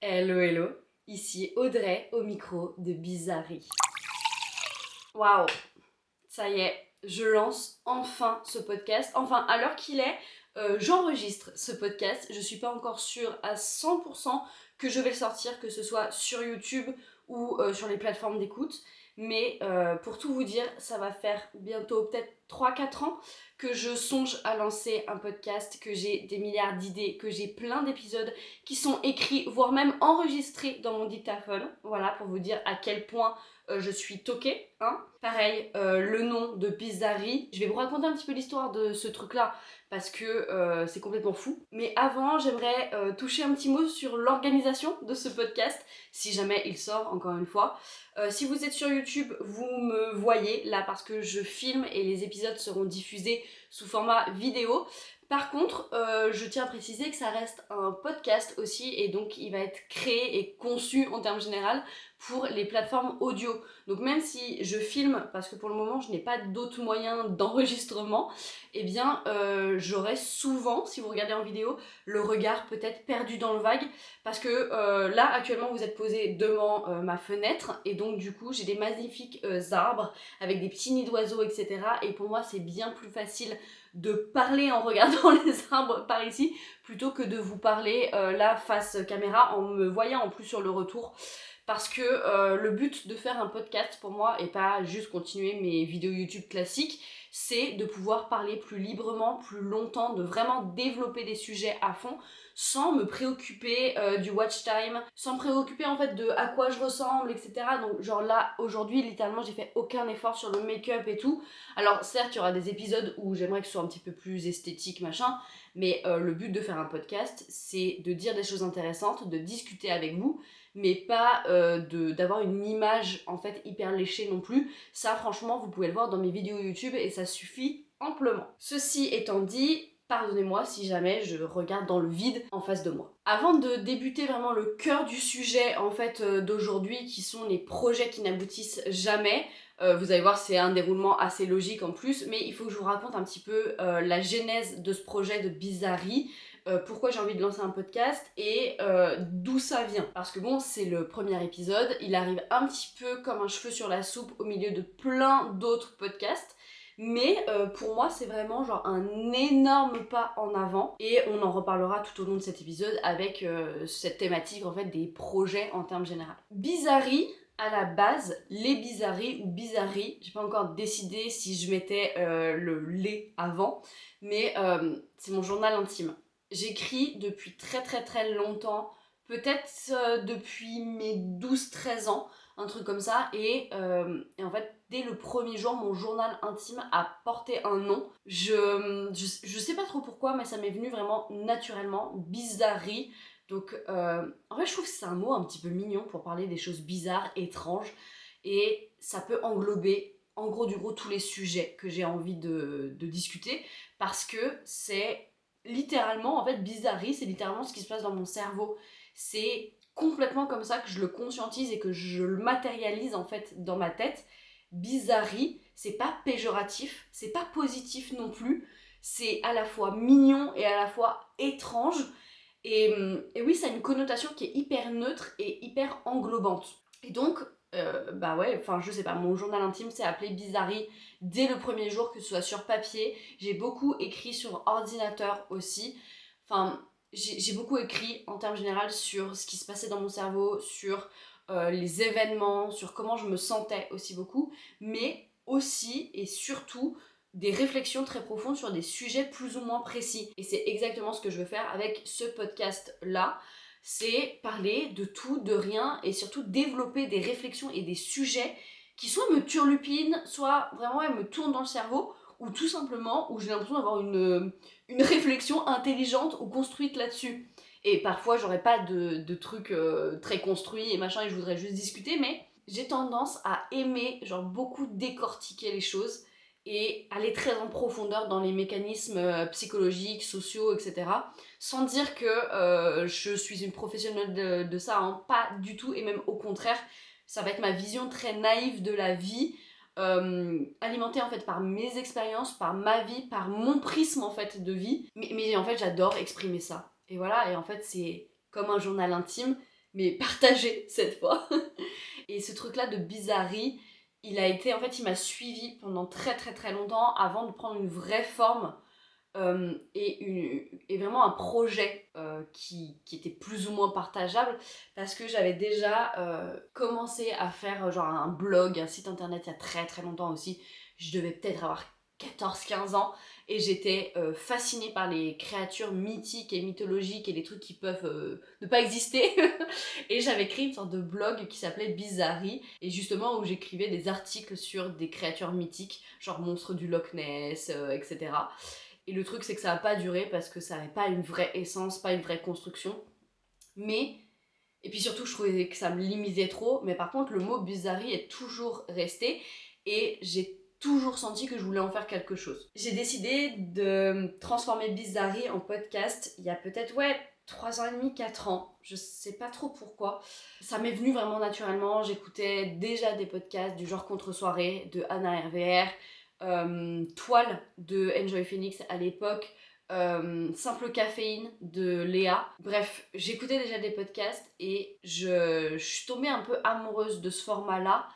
Hello hello, ici Audrey au micro de Bizarrerie. Waouh, ça y est, je lance enfin ce podcast. Enfin, à l'heure qu'il est, j'enregistre ce podcast. Je suis pas encore sûre à 100% que je vais le sortir, que ce soit sur YouTube ou sur les plateformes d'écoute. Mais pour tout vous dire, ça va faire bientôt peut-être 3-4 ans que je songe à lancer un podcast, que j'ai des milliards d'idées, que j'ai plein d'épisodes qui sont écrits, voire même enregistrés dans mon dictaphone. Voilà, pour vous dire à quel point je suis toquée. Hein. Pareil, le nom de Bizarrerie. Je vais vous raconter un petit peu l'histoire de ce truc-là, parce que c'est complètement fou. Mais avant, j'aimerais toucher un petit mot sur l'organisation de ce podcast, si jamais il sort, encore une fois. Si vous êtes sur YouTube, vous me voyez là parce que je filme et les épisodes seront diffusés sous format vidéo. Par contre, je tiens à préciser que ça reste un podcast aussi et donc il va être créé et conçu en termes généraux pour les plateformes audio. Donc même si je filme, parce que pour le moment je n'ai pas d'autres moyens d'enregistrement, eh bien j'aurai souvent, si vous regardez en vidéo, le regard peut-être perdu dans le vague, parce que là actuellement vous êtes posé devant ma fenêtre et donc du coup j'ai des magnifiques arbres avec des petits nids d'oiseaux, etc. Et pour moi c'est bien plus facile de parler en regardant les arbres par ici plutôt que de vous parler là face caméra en me voyant en plus sur le retour. Parce que le but de faire un podcast pour moi, et pas juste continuer mes vidéos YouTube classiques, c'est de pouvoir parler plus librement, plus longtemps, de vraiment développer des sujets à fond, sans me préoccuper du watch time, sans me préoccuper en fait de à quoi je ressemble, etc. Donc genre là, aujourd'hui, littéralement, j'ai fait aucun effort sur le make-up et tout. Alors certes, il y aura des épisodes où j'aimerais que ce soit un petit peu plus esthétique, machin, mais le but de faire un podcast, c'est de dire des choses intéressantes, de discuter avec vous, mais pas d'avoir une image en fait hyper léchée non plus. Ça franchement vous pouvez le voir dans mes vidéos YouTube et ça suffit amplement. Ceci étant dit, pardonnez-moi si jamais je regarde dans le vide en face de moi. Avant de débuter vraiment le cœur du sujet en fait d'aujourd'hui, qui sont les projets qui n'aboutissent jamais, vous allez voir, c'est un déroulement assez logique en plus, mais il faut que je vous raconte un petit peu la genèse de ce projet de Bizarrerie, pourquoi j'ai envie de lancer un podcast et d'où ça vient. Parce que bon, c'est le premier épisode, il arrive un petit peu comme un cheveu sur la soupe au milieu de plein d'autres podcasts. Mais pour moi, c'est vraiment genre un énorme pas en avant. Et on en reparlera tout au long de cet épisode avec cette thématique en fait des projets en termes généraux. Bizarrerie, à la base, les bizarreries ou bizarreries, j'ai pas encore décidé si je mettais le lait avant, mais c'est mon journal intime. J'écris depuis très très très longtemps, peut-être depuis mes 12-13 ans, un truc comme ça, et en fait, dès le premier jour, mon journal intime a porté un nom. Je sais pas trop pourquoi, mais ça m'est venu vraiment naturellement, Bizarrerie. Donc, en fait, je trouve que c'est un mot un petit peu mignon pour parler des choses bizarres, étranges, et ça peut englober, en gros du gros, tous les sujets que j'ai envie de discuter, parce que c'est littéralement, en fait, Bizarrerie, c'est littéralement ce qui se passe dans mon cerveau. C'est complètement comme ça que je le conscientise et que je le matérialise, en fait, dans ma tête. Bizarrerie, c'est pas péjoratif, c'est pas positif non plus, c'est à la fois mignon et à la fois étrange. Et oui, ça a une connotation qui est hyper neutre et hyper englobante. Et donc, bah ouais, enfin je sais pas, mon journal intime s'est appelé Bizarrerie dès le premier jour, que ce soit sur papier. J'ai beaucoup écrit sur ordinateur aussi. Enfin, j'ai beaucoup écrit en termes généraux sur ce qui se passait dans mon cerveau, sur les événements, sur comment je me sentais aussi beaucoup, mais aussi et surtout des réflexions très profondes sur des sujets plus ou moins précis. Et c'est exactement ce que je veux faire avec ce podcast-là. C'est parler de tout, de rien, et surtout développer des réflexions et des sujets qui soit me turlupinent, soit vraiment me tournent dans le cerveau, ou tout simplement où j'ai l'impression d'avoir une réflexion intelligente ou construite là-dessus. Et parfois j'aurais pas de trucs très construits et machin, et je voudrais juste discuter, mais j'ai tendance à aimer genre beaucoup décortiquer les choses et aller très en profondeur dans les mécanismes psychologiques, sociaux, etc. Sans dire que je suis une professionnelle de ça, hein, pas du tout, et même au contraire, ça va être ma vision très naïve de la vie, alimentée en fait par mes expériences, par ma vie, par mon prisme en fait de vie. Mais en fait, j'adore exprimer ça. Et voilà, et en fait, c'est comme un journal intime, mais partagé cette fois. Et ce truc-là de bizarrerie, il m'a suivi pendant très très très longtemps avant de prendre une vraie forme et vraiment un projet qui était plus ou moins partageable parce que j'avais déjà commencé à faire genre un blog, un site internet il y a très très longtemps aussi. Je devais peut-être avoir 14-15 ans et j'étais fascinée par les créatures mythiques et mythologiques et les trucs qui peuvent ne pas exister. Et j'avais créé une sorte de blog qui s'appelait Bizarrerie et justement où j'écrivais des articles sur des créatures mythiques, genre monstres du Loch Ness, etc. Et le truc c'est que ça n'a pas duré parce que ça n'avait pas une vraie essence, pas une vraie construction. Mais, et puis surtout je trouvais que ça me limitait trop, mais par contre le mot bizarrerie est toujours resté et j'ai toujours senti que je voulais en faire quelque chose. J'ai décidé de transformer Bizarrerie en podcast il y a peut-être 3 ans et demi, 4 ans, je sais pas trop pourquoi. Ça m'est venu vraiment naturellement, j'écoutais déjà des podcasts du genre Contre-soirée de Anna RVR, Toile de Enjoy Phoenix à l'époque, Simple Caféine de Léa. Bref, j'écoutais déjà des podcasts et je suis tombée un peu amoureuse de ce format-là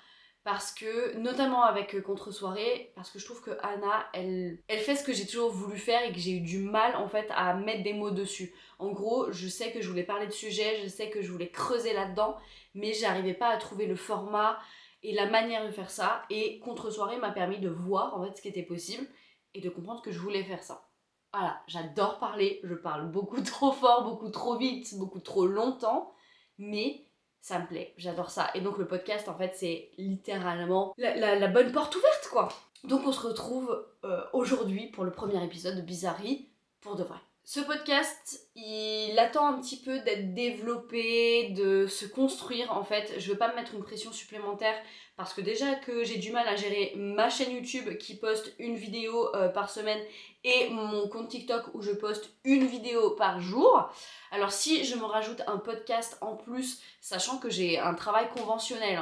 parce que, notamment avec Contre-soirée, parce que je trouve que Anna, elle fait ce que j'ai toujours voulu faire et que j'ai eu du mal en fait à mettre des mots dessus. En gros, je sais que je voulais parler de sujets, je sais que je voulais creuser là-dedans, mais j'arrivais pas à trouver le format et la manière de faire ça. Et Contre-soirée m'a permis de voir en fait ce qui était possible et de comprendre que je voulais faire ça. Voilà, j'adore parler, je parle beaucoup trop fort, beaucoup trop vite, beaucoup trop longtemps, mais ça me plaît, j'adore ça. Et donc le podcast, en fait, c'est littéralement la bonne porte ouverte, quoi. Donc on se retrouve aujourd'hui pour le premier épisode de Bizarrerie, pour de vrai. Ce podcast, il attend un petit peu d'être développé, de se construire en fait. Je veux pas me mettre une pression supplémentaire parce que déjà que j'ai du mal à gérer ma chaîne YouTube qui poste une vidéo par semaine et mon compte TikTok où je poste une vidéo par jour. Alors si je me rajoute un podcast en plus, sachant que j'ai un travail conventionnel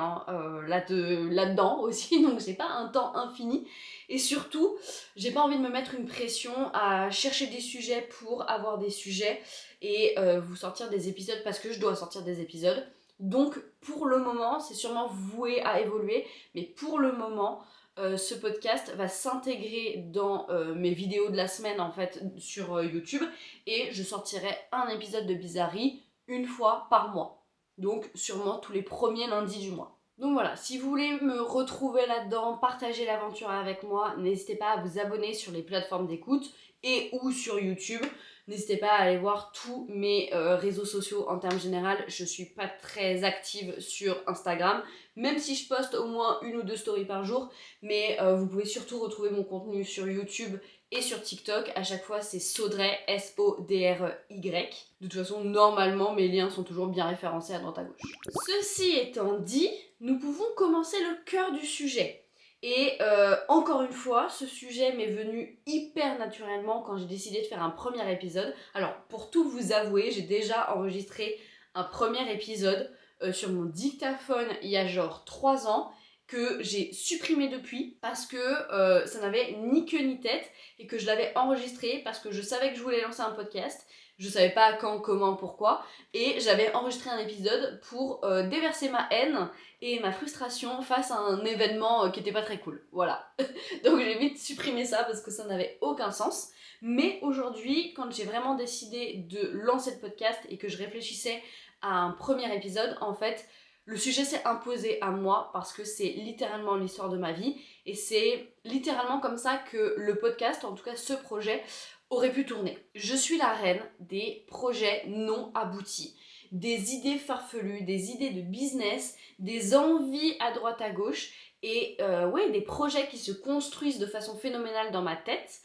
là-dedans aussi, donc j'ai pas un temps infini. Et surtout, j'ai pas envie de me mettre une pression à chercher des sujets pour avoir des sujets et vous sortir des épisodes parce que je dois sortir des épisodes. Donc pour le moment, c'est sûrement voué à évoluer, mais pour le moment, ce podcast va s'intégrer dans mes vidéos de la semaine en fait sur YouTube et je sortirai un épisode de Bizarrerie une fois par mois. Donc sûrement tous les premiers lundis du mois. Donc voilà, si vous voulez me retrouver là-dedans, partager l'aventure avec moi, n'hésitez pas à vous abonner sur les plateformes d'écoute et ou sur YouTube. N'hésitez pas à aller voir tous mes réseaux sociaux en termes généraux. Je suis pas très active sur Instagram, même si je poste au moins 1 ou 2 stories par jour. Mais vous pouvez surtout retrouver mon contenu sur YouTube et sur TikTok. À chaque fois, c'est Sodrey, S-O-D-R-E-Y. De toute façon, normalement, mes liens sont toujours bien référencés à droite à gauche. Ceci étant dit, nous pouvons commencer le cœur du sujet. Et encore une fois, ce sujet m'est venu hyper naturellement quand j'ai décidé de faire un premier épisode. Alors, pour tout vous avouer, j'ai déjà enregistré un premier épisode sur mon dictaphone il y a genre 3 ans que j'ai supprimé depuis parce que ça n'avait ni queue ni tête et que je l'avais enregistré parce que je savais que je voulais lancer un podcast. Je savais pas quand, comment, pourquoi. Et j'avais enregistré un épisode pour déverser ma haine et ma frustration face à un événement qui était pas très cool. Voilà. Donc j'ai vite supprimé ça parce que ça n'avait aucun sens. Mais aujourd'hui, quand j'ai vraiment décidé de lancer le podcast et que je réfléchissais à un premier épisode, en fait, le sujet s'est imposé à moi parce que c'est littéralement l'histoire de ma vie et c'est littéralement comme ça que le podcast, en tout cas ce projet, aurait pu tourner. Je suis la reine des projets non aboutis, des idées farfelues, des idées de business, des envies à droite à gauche et des projets qui se construisent de façon phénoménale dans ma tête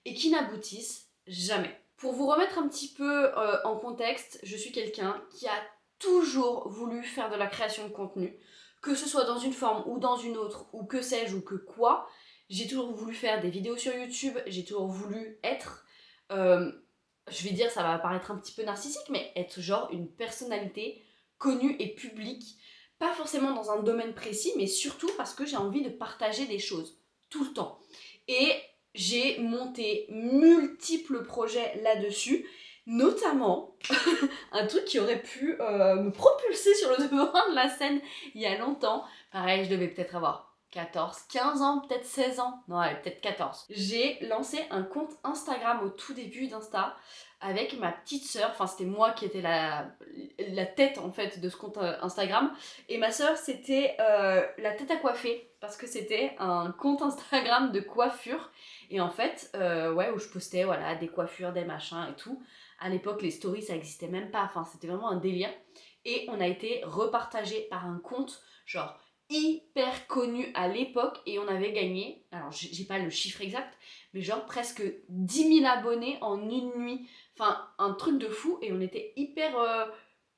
et qui n'aboutissent jamais. Pour vous remettre un petit peu en contexte, je suis quelqu'un qui a toujours voulu faire de la création de contenu, que ce soit dans une forme ou dans une autre, ou que sais-je, ou que quoi. J'ai toujours voulu faire des vidéos sur YouTube, j'ai toujours voulu être je vais dire, ça va paraître un petit peu narcissique, mais être genre une personnalité connue et publique, pas forcément dans un domaine précis, mais surtout parce que j'ai envie de partager des choses, tout le temps. Et j'ai monté multiples projets là-dessus, Notamment, un truc qui aurait pu me propulser sur le devant de la scène il y a longtemps. Pareil, je devais peut-être avoir 14, 15 ans, peut-être 16 ans. Non, allez, peut-être 14. J'ai lancé un compte Instagram au tout début d'Insta avec ma petite sœur. Enfin, c'était moi qui étais la tête en fait de ce compte Instagram. Et ma sœur, c'était la tête à coiffer parce que c'était un compte Instagram de coiffure. Et en fait, ouais, où je postais voilà, des coiffures, des machins et tout. À l'époque, les stories, ça existait même pas. Enfin, c'était vraiment un délire. Et on a été repartagé par un compte, genre hyper connu à l'époque. Et on avait gagné, alors j'ai pas le chiffre exact, mais genre presque 10 000 abonnés en une nuit. Enfin, un truc de fou. Et on était hyper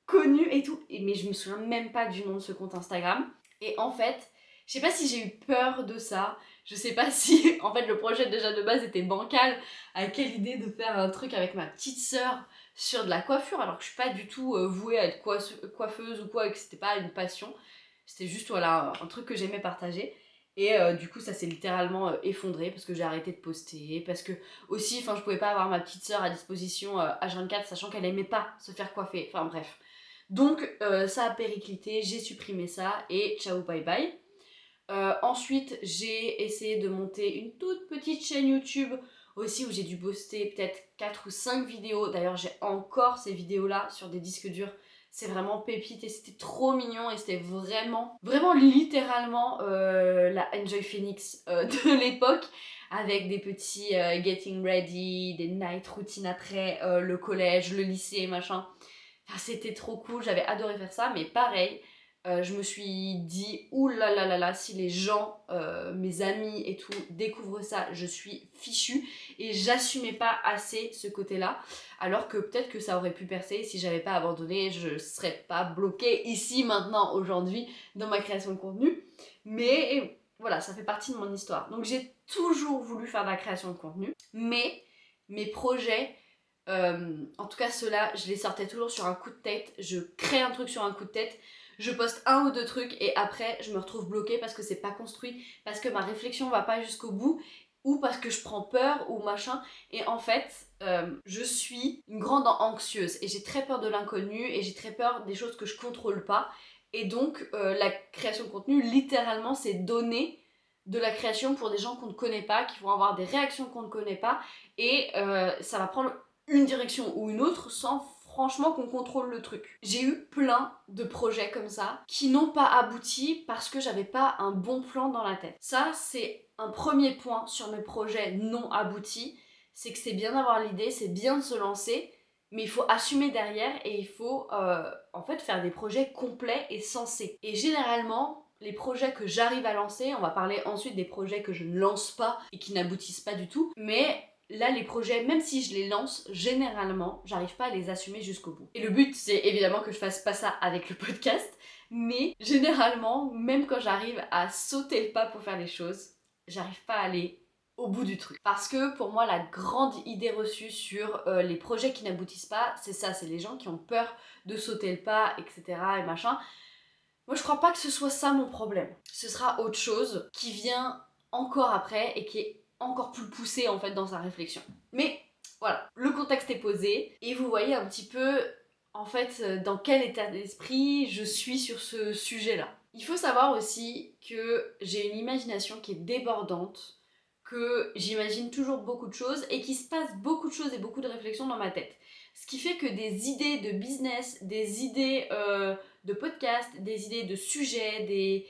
connus et tout. Mais je me souviens même pas du nom de ce compte Instagram. Et en fait, je sais pas si j'ai eu peur de ça. Je sais pas si, en fait, le projet déjà de base était bancal. À quelle idée de faire un truc avec ma petite sœur sur de la coiffure, alors que je suis pas du tout vouée à être coiffeuse ou quoi, et que c'était pas une passion. C'était juste, voilà, un truc que j'aimais partager. Et du coup, ça s'est littéralement effondré parce que j'ai arrêté de poster. Parce que, aussi, enfin, je pouvais pas avoir ma petite sœur à disposition H24, sachant qu'elle aimait pas se faire coiffer. Enfin, bref. Donc, ça a périclité, j'ai supprimé ça et ciao, bye bye. Ensuite, j'ai essayé de monter une toute petite chaîne YouTube aussi où j'ai dû poster peut-être 4 ou 5 vidéos. D'ailleurs, j'ai encore ces vidéos-là sur des disques durs. C'est vraiment pépite et c'était trop mignon et c'était vraiment, vraiment littéralement la Enjoy Phoenix de l'époque avec des petits getting ready, des night routines après le collège, le lycée, machin. Enfin, c'était trop cool, j'avais adoré faire ça, mais pareil, je me suis dit, ouh là là là là, si les gens, mes amis et tout, découvrent ça, je suis fichue. Et j'assumais pas assez ce côté-là. Alors que peut-être que ça aurait pu percer si j'avais pas abandonné, je serais pas bloquée ici, maintenant, aujourd'hui, dans ma création de contenu. Mais voilà, ça fait partie de mon histoire. Donc j'ai toujours voulu faire de la création de contenu, mais mes projets en tout cas, ceux-là, je les sortais toujours sur un coup de tête. Je crée un truc sur un coup de tête. Je poste un ou deux trucs et après, je me retrouve bloquée parce que c'est pas construit, parce que ma réflexion va pas jusqu'au bout ou parce que je prends peur ou machin. Et en fait, je suis une grande anxieuse et j'ai très peur de l'inconnu et j'ai très peur des choses que je contrôle pas. Et donc, la création de contenu, littéralement, c'est donner de la création pour des gens qu'on ne connaît pas, qui vont avoir des réactions qu'on ne connaît pas. Et ça va prendre une direction ou une autre sans franchement qu'on contrôle le truc. J'ai eu plein de projets comme ça qui n'ont pas abouti parce que j'avais pas un bon plan dans la tête. Ça, c'est un premier point sur mes projets non aboutis, c'est que c'est bien d'avoir l'idée, c'est bien de se lancer, mais il faut assumer derrière et il faut en fait faire des projets complets et sensés. Et généralement, les projets que j'arrive à lancer, on va parler ensuite des projets que je ne lance pas et qui n'aboutissent pas du tout, mais là, les projets, même si je les lance, généralement, j'arrive pas à les assumer jusqu'au bout. Et le but, c'est évidemment que je fasse pas ça avec le podcast, mais généralement, même quand j'arrive à sauter le pas pour faire les choses, j'arrive pas à aller au bout du truc. Parce que pour moi, la grande idée reçue sur les projets qui n'aboutissent pas, c'est ça, c'est les gens qui ont peur de sauter le pas, etc. et machin. Moi, je crois pas que ce soit ça mon problème. Ce sera autre chose qui vient encore après et qui est encore plus poussé en fait dans sa réflexion. Mais voilà, le contexte est posé et vous voyez un petit peu en fait dans quel état d'esprit je suis sur ce sujet-là. Il faut savoir aussi que j'ai une imagination qui est débordante, que j'imagine toujours beaucoup de choses et qu'il se passe beaucoup de choses et beaucoup de réflexions dans ma tête. Ce qui fait que des idées de business, des idées de podcasts, des idées de sujets, des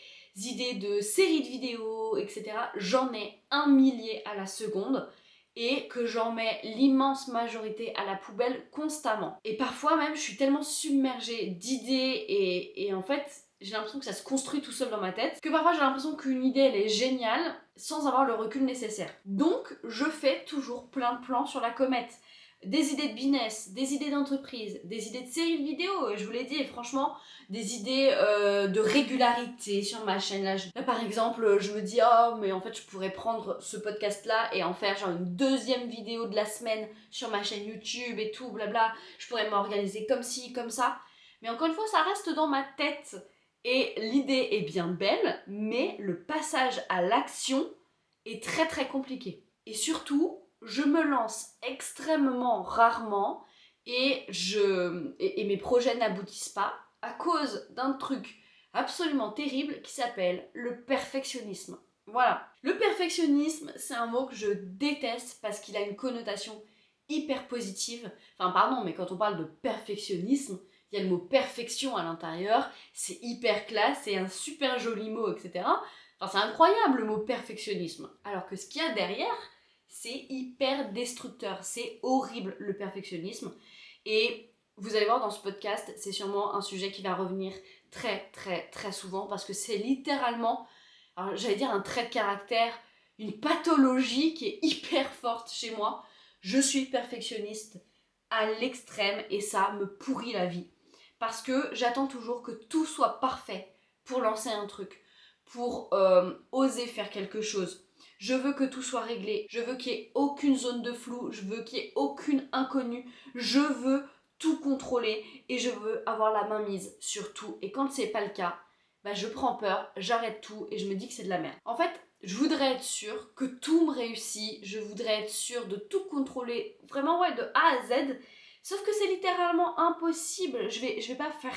idées de séries de vidéos, etc. J'en ai un millier à la seconde et que j'en mets l'immense majorité à la poubelle constamment. Et parfois même, je suis tellement submergée d'idées et en fait, j'ai l'impression que ça se construit tout seul dans ma tête, que parfois j'ai l'impression qu'une idée, elle est géniale sans avoir le recul nécessaire. Donc, je fais toujours plein de plans sur la comète. Des idées de business, des idées d'entreprise, des idées de séries de vidéos, je vous l'ai dit, et franchement, des idées de régularité sur ma chaîne. Là, par exemple, je me dis, oh, mais en fait, je pourrais prendre ce podcast-là et en faire genre une deuxième vidéo de la semaine sur ma chaîne YouTube et tout, blabla. Je pourrais m'organiser comme ci, comme ça. Mais encore une fois, ça reste dans ma tête. Et l'idée est bien belle, mais le passage à l'action est très très compliqué. Et surtout, je me lance extrêmement rarement et mes projets n'aboutissent pas à cause d'un truc absolument terrible qui s'appelle le perfectionnisme. Voilà. Le perfectionnisme, c'est un mot que je déteste parce qu'il a une connotation hyper positive. Enfin, pardon, mais quand on parle de perfectionnisme, il y a le mot perfection à l'intérieur, c'est hyper classe, c'est un super joli mot, etc. Enfin, c'est incroyable le mot perfectionnisme. Alors que ce qu'il y a derrière, c'est hyper destructeur, c'est horrible le perfectionnisme. Et vous allez voir dans ce podcast, c'est sûrement un sujet qui va revenir très très très souvent parce que c'est littéralement, alors j'allais dire un trait de caractère, une pathologie qui est hyper forte chez moi. Je suis perfectionniste à l'extrême et ça me pourrit la vie. Parce que j'attends toujours que tout soit parfait pour lancer un truc, pour oser faire quelque chose. Je veux que tout soit réglé, je veux qu'il n'y ait aucune zone de flou, je veux qu'il n'y ait aucune inconnue, je veux tout contrôler et je veux avoir la main mise sur tout. Et quand c'est pas le cas, bah je prends peur, j'arrête tout et je me dis que c'est de la merde. En fait, je voudrais être sûre que tout me réussit, je voudrais être sûre de tout contrôler, vraiment ouais, de A à Z. Sauf que c'est littéralement impossible. Je vais pas faire...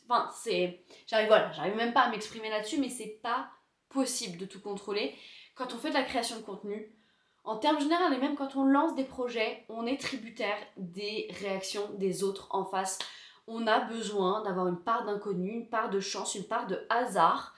Enfin, c'est... J'arrive même pas à m'exprimer là-dessus, mais c'est pas possible de tout contrôler. Quand on fait de la création de contenu, en termes généraux, et même quand on lance des projets, on est tributaire des réactions des autres en face. On a besoin d'avoir une part d'inconnu, une part de chance, une part de hasard.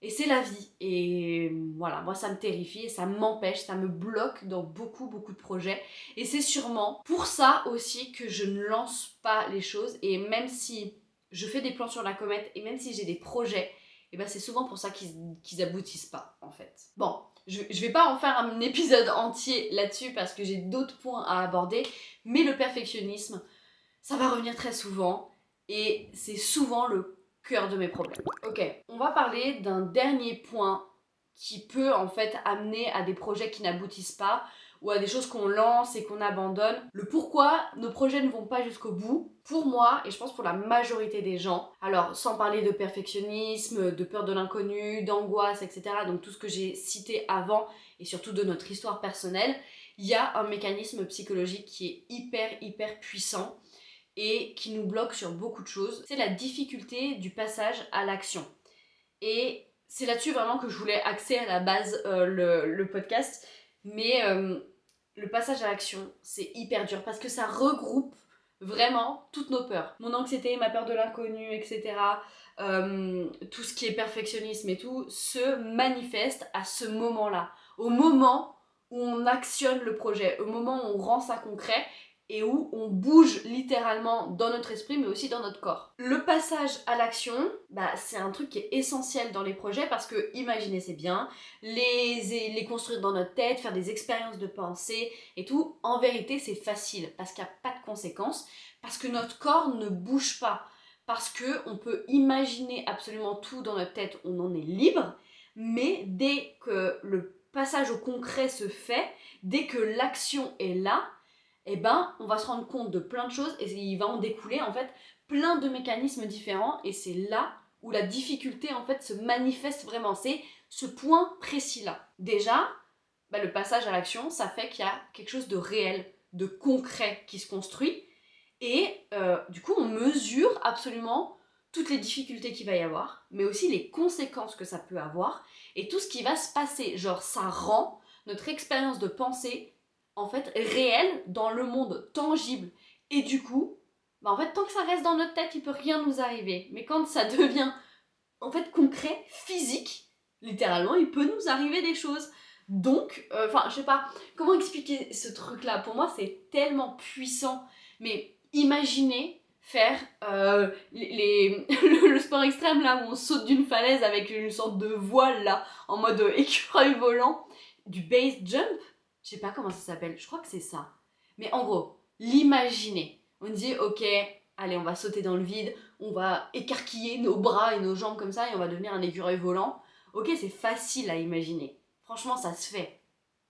Et c'est la vie. Et voilà, moi ça me terrifie et ça m'empêche, ça me bloque dans beaucoup de projets. Et c'est sûrement pour ça aussi que je ne lance pas les choses. Et même si je fais des plans sur la comète et même si j'ai des projets, et ben c'est souvent pour ça qu'ils aboutissent pas en fait. Bon, je vais pas en faire un épisode entier là-dessus parce que j'ai d'autres points à aborder. Mais le perfectionnisme, ça va revenir très souvent. Et c'est souvent le cœur de mes problèmes. Ok, on va parler d'un dernier point qui peut en fait amener à des projets qui n'aboutissent pas ou à des choses qu'on lance et qu'on abandonne. Le pourquoi nos projets ne vont pas jusqu'au bout, pour moi et je pense pour la majorité des gens. Alors sans parler de perfectionnisme, de peur de l'inconnu, d'angoisse, etc. Donc tout ce que j'ai cité avant et surtout de notre histoire personnelle, il y a un mécanisme psychologique qui est hyper puissant et qui nous bloque sur beaucoup de choses, c'est la difficulté du passage à l'action. Et c'est là-dessus vraiment que je voulais axer à la base le podcast, mais le passage à l'action, c'est hyper dur parce que ça regroupe vraiment toutes nos peurs. Mon anxiété, ma peur de l'inconnu, etc., tout ce qui est perfectionnisme et tout, se manifeste à ce moment-là, au moment où on actionne le projet, au moment où on rend ça concret et où on bouge littéralement dans notre esprit mais aussi dans notre corps. Le passage à l'action, bah, c'est un truc qui est essentiel dans les projets parce que, imaginez c'est bien, les construire dans notre tête, faire des expériences de pensée et tout, en vérité c'est facile parce qu'il n'y a pas de conséquences, parce que notre corps ne bouge pas, parce qu'on peut imaginer absolument tout dans notre tête, on en est libre, mais dès que le passage au concret se fait, dès que l'action est là, eh ben, on va se rendre compte de plein de choses et il va en découler en fait plein de mécanismes différents et c'est là où la difficulté en fait se manifeste vraiment. C'est ce point précis-là. Déjà, bah, le passage à l'action, ça fait qu'il y a quelque chose de réel, de concret qui se construit et du coup on mesure absolument toutes les difficultés qu'il va y avoir, mais aussi les conséquences que ça peut avoir et tout ce qui va se passer. Genre ça rend notre expérience de pensée en fait réel dans le monde tangible et du coup bah en fait tant que ça reste dans notre tête il peut rien nous arriver, mais quand ça devient en fait concret, physique, littéralement il peut nous arriver des choses. Donc je sais pas comment expliquer ce truc là, pour moi c'est tellement puissant, mais imaginez faire le sport extrême là où on saute d'une falaise avec une sorte de voile là en mode écureuil volant, du base jump. Je sais pas comment ça s'appelle, je crois que c'est ça. Mais en gros, l'imaginer. On dit, ok, allez, on va sauter dans le vide, on va écarquiller nos bras et nos jambes comme ça et on va devenir un écureuil volant. Ok, c'est facile à imaginer. Franchement, ça se fait.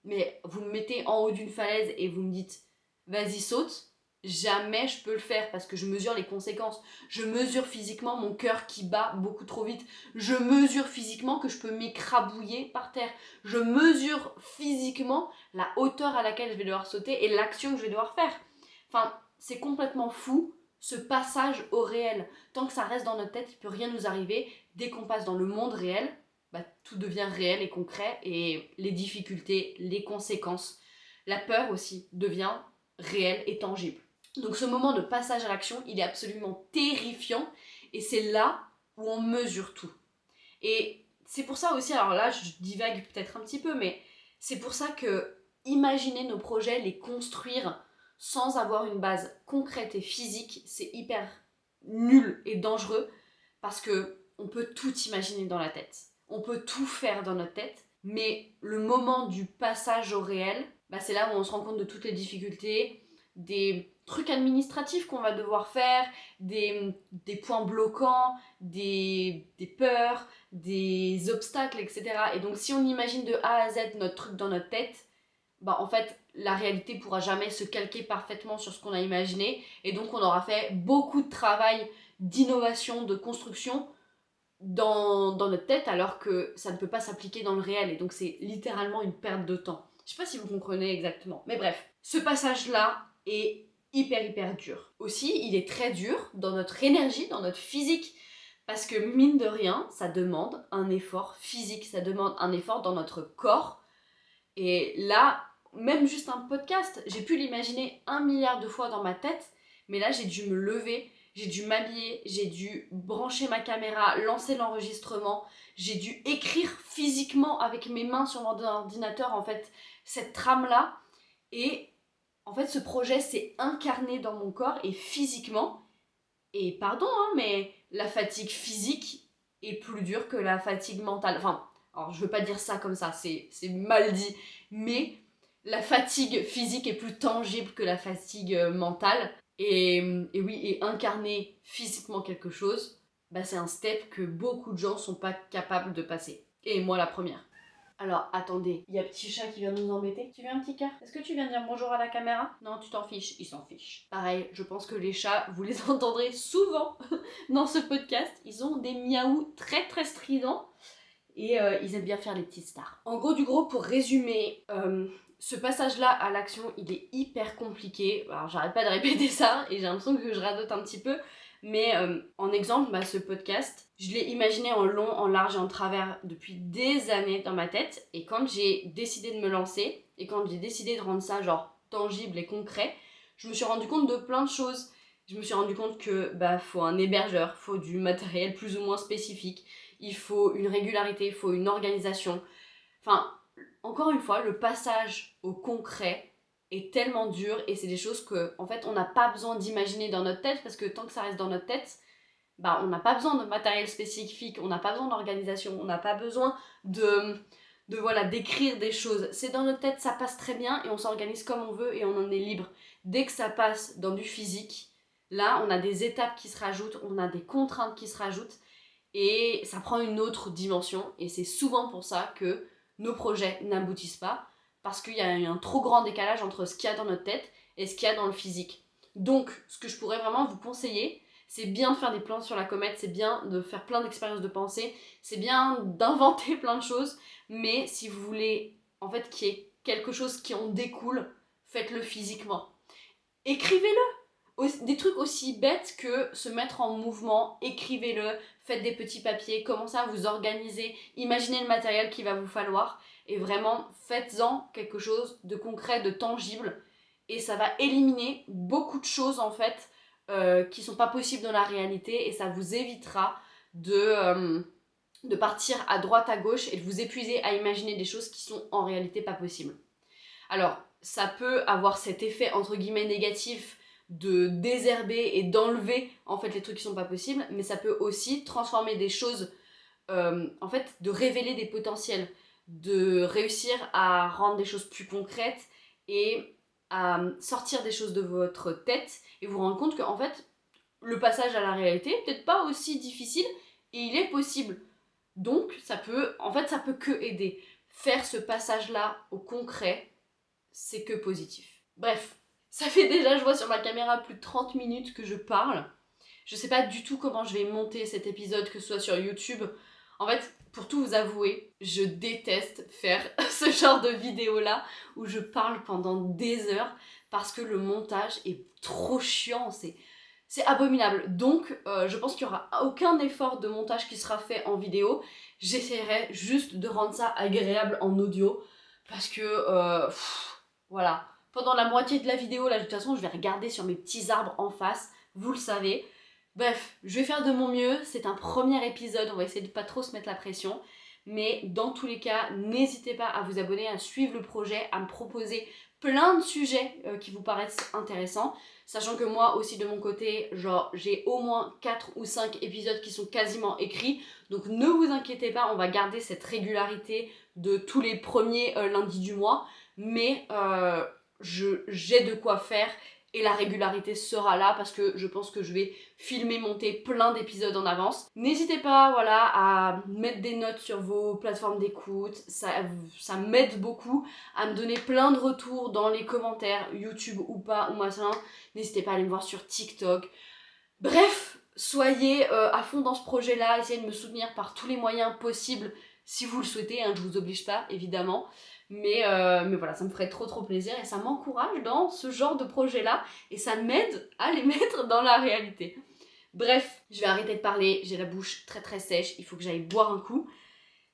Mais vous me mettez en haut d'une falaise et vous me dites, vas-y, saute. Jamais je peux le faire parce que je mesure les conséquences. Je mesure physiquement mon cœur qui bat beaucoup trop vite. Je mesure physiquement que je peux m'écrabouiller par terre. Je mesure physiquement la hauteur à laquelle je vais devoir sauter et l'action que je vais devoir faire. Enfin, c'est complètement fou ce passage au réel. Tant que ça reste dans notre tête, il peut rien nous arriver. Dès qu'on passe dans le monde réel, tout devient réel et concret, et les difficultés, les conséquences, la peur aussi devient réelle et tangible. Donc ce moment de passage à l'action, il est absolument terrifiant, et c'est là où on mesure tout. Et c'est pour ça aussi, alors là je divague peut-être un petit peu, mais c'est pour ça que imaginer nos projets, les construire sans avoir une base concrète et physique, c'est hyper nul et dangereux, parce que on peut tout imaginer dans la tête. On peut tout faire dans notre tête, mais le moment du passage au réel, c'est là où on se rend compte de toutes les difficultés, des trucs administratifs qu'on va devoir faire, des points bloquants, des peurs, des obstacles, etc. Et donc si on imagine de A à Z notre truc dans notre tête, en fait, la réalité pourra jamais se calquer parfaitement sur ce qu'on a imaginé, et donc on aura fait beaucoup de travail d'innovation, de construction dans notre tête, alors que ça ne peut pas s'appliquer dans le réel, et donc c'est littéralement une perte de temps. Je sais pas si vous comprenez exactement, mais bref, ce passage-là est hyper dur. Aussi, il est très dur dans notre énergie, dans notre physique, parce que mine de rien, ça demande un effort physique, ça demande un effort dans notre corps. Et là, même juste un podcast, j'ai pu l'imaginer 1 milliard de fois dans ma tête, mais là j'ai dû me lever, j'ai dû m'habiller, j'ai dû brancher ma caméra, lancer l'enregistrement, j'ai dû écrire physiquement avec mes mains sur mon ordinateur, en fait, cette trame-là. Et en fait, ce projet s'est incarné dans mon corps et physiquement. Et pardon, mais la fatigue physique est plus dure que la fatigue mentale. Enfin, alors je veux pas dire ça comme ça, c'est mal dit, mais la fatigue physique est plus tangible que la fatigue mentale. Et oui, et incarner physiquement quelque chose, c'est un step que beaucoup de gens sont pas capables de passer. Et moi la première. Alors, attendez, il y a petit chat qui vient nous embêter. Tu veux un petit cœur? Est-ce que tu viens dire bonjour à la caméra? Non, tu t'en fiches, il s'en fiche. Pareil, je pense que les chats, vous les entendrez souvent dans ce podcast. Ils ont des miaous très stridents, et ils aiment bien faire les petites stars. En gros, pour résumer, ce passage-là à l'action, il est hyper compliqué. Alors, j'arrête pas de répéter ça, et j'ai l'impression que je radote un petit peu. Mais en exemple, ce podcast, je l'ai imaginé en long, en large et en travers depuis des années dans ma tête. Et quand j'ai décidé de me lancer, et quand j'ai décidé de rendre ça genre tangible et concret, je me suis rendu compte de plein de choses. Je me suis rendu compte que faut un hébergeur, faut du matériel plus ou moins spécifique, il faut une régularité, il faut une organisation. Enfin, encore une fois, le passage au concret est tellement dur, et c'est des choses que, en fait, on n'a pas besoin d'imaginer dans notre tête, parce que tant que ça reste dans notre tête, on n'a pas besoin de matériel spécifique, on n'a pas besoin d'organisation, on n'a pas besoin d'écrire des choses. C'est dans notre tête, ça passe très bien, et on s'organise comme on veut, et on en est libre. Dès que ça passe dans du physique, là, on a des étapes qui se rajoutent, on a des contraintes qui se rajoutent, et ça prend une autre dimension, et c'est souvent pour ça que nos projets n'aboutissent pas, parce qu'il y a un trop grand décalage entre ce qu'il y a dans notre tête et ce qu'il y a dans le physique. Donc, ce que je pourrais vraiment vous conseiller, c'est bien de faire des plans sur la comète, c'est bien de faire plein d'expériences de pensée, c'est bien d'inventer plein de choses, mais si vous voulez en fait qu'il y ait quelque chose qui en découle, faites-le physiquement. Écrivez-le! Des trucs aussi bêtes que se mettre en mouvement, écrivez-le, faites des petits papiers, commencez à vous organiser, imaginez le matériel qu'il va vous falloir, et vraiment faites-en quelque chose de concret, de tangible, et ça va éliminer beaucoup de choses en fait qui sont pas possibles dans la réalité, et ça vous évitera de partir à droite à gauche et de vous épuiser à imaginer des choses qui sont en réalité pas possibles. Alors, ça peut avoir cet effet entre guillemets négatif de désherber et d'enlever en fait les trucs qui sont pas possibles, mais ça peut aussi transformer des choses, en fait de révéler des potentiels, de réussir à rendre des choses plus concrètes et à sortir des choses de votre tête et vous rendre compte que en fait le passage à la réalité est peut-être pas aussi difficile et il est possible. Donc ça peut que aider. Faire ce passage-là au concret, c'est que positif. Bref, ça fait déjà, je vois sur ma caméra, plus de 30 minutes que je parle. Je sais pas du tout comment je vais monter cet épisode, que ce soit sur YouTube. En fait, pour tout vous avouer, je déteste faire ce genre de vidéo-là où je parle pendant des heures. parce que le montage est trop chiant, c'est abominable. Donc je pense qu'il n'y aura aucun effort de montage qui sera fait en vidéo. J'essaierai juste de rendre ça agréable en audio parce que voilà. Pendant la moitié de la vidéo, là de toute façon je vais regarder sur mes petits arbres en face, vous le savez. Bref, je vais faire de mon mieux, c'est un premier épisode, on va essayer de pas trop se mettre la pression. Mais dans tous les cas, n'hésitez pas à vous abonner, à suivre le projet, à me proposer plein de sujets qui vous paraissent intéressants. Sachant que moi aussi de mon côté, genre j'ai au moins 4 ou 5 épisodes qui sont quasiment écrits. Donc ne vous inquiétez pas, on va garder cette régularité de tous les premiers lundis du mois. Mais j'ai de quoi faire et la régularité sera là parce que je pense que je vais filmer, monter plein d'épisodes en avance. N'hésitez pas voilà, à mettre des notes sur vos plateformes d'écoute, ça m'aide beaucoup à me donner plein de retours dans les commentaires, YouTube ou pas, ou machin. N'hésitez pas à aller me voir sur TikTok. Bref, soyez à fond dans ce projet-là, essayez de me soutenir par tous les moyens possibles si vous le souhaitez, hein, je vous oblige pas évidemment. Mais voilà, ça me ferait trop plaisir et ça m'encourage dans ce genre de projet-là et ça m'aide à les mettre dans la réalité. Bref, je vais arrêter de parler, j'ai la bouche très sèche, il faut que j'aille boire un coup.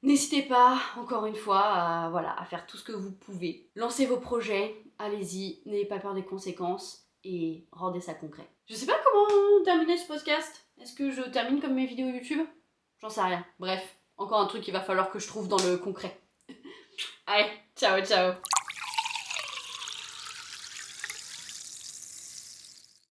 N'hésitez pas, encore une fois, à faire tout ce que vous pouvez. Lancez vos projets, allez-y, n'ayez pas peur des conséquences et rendez ça concret. Je sais pas comment terminer ce podcast. Est-ce que je termine comme mes vidéos YouTube? J'en sais rien. Bref, encore un truc qu'il va falloir que je trouve dans le concret. Allez, ciao.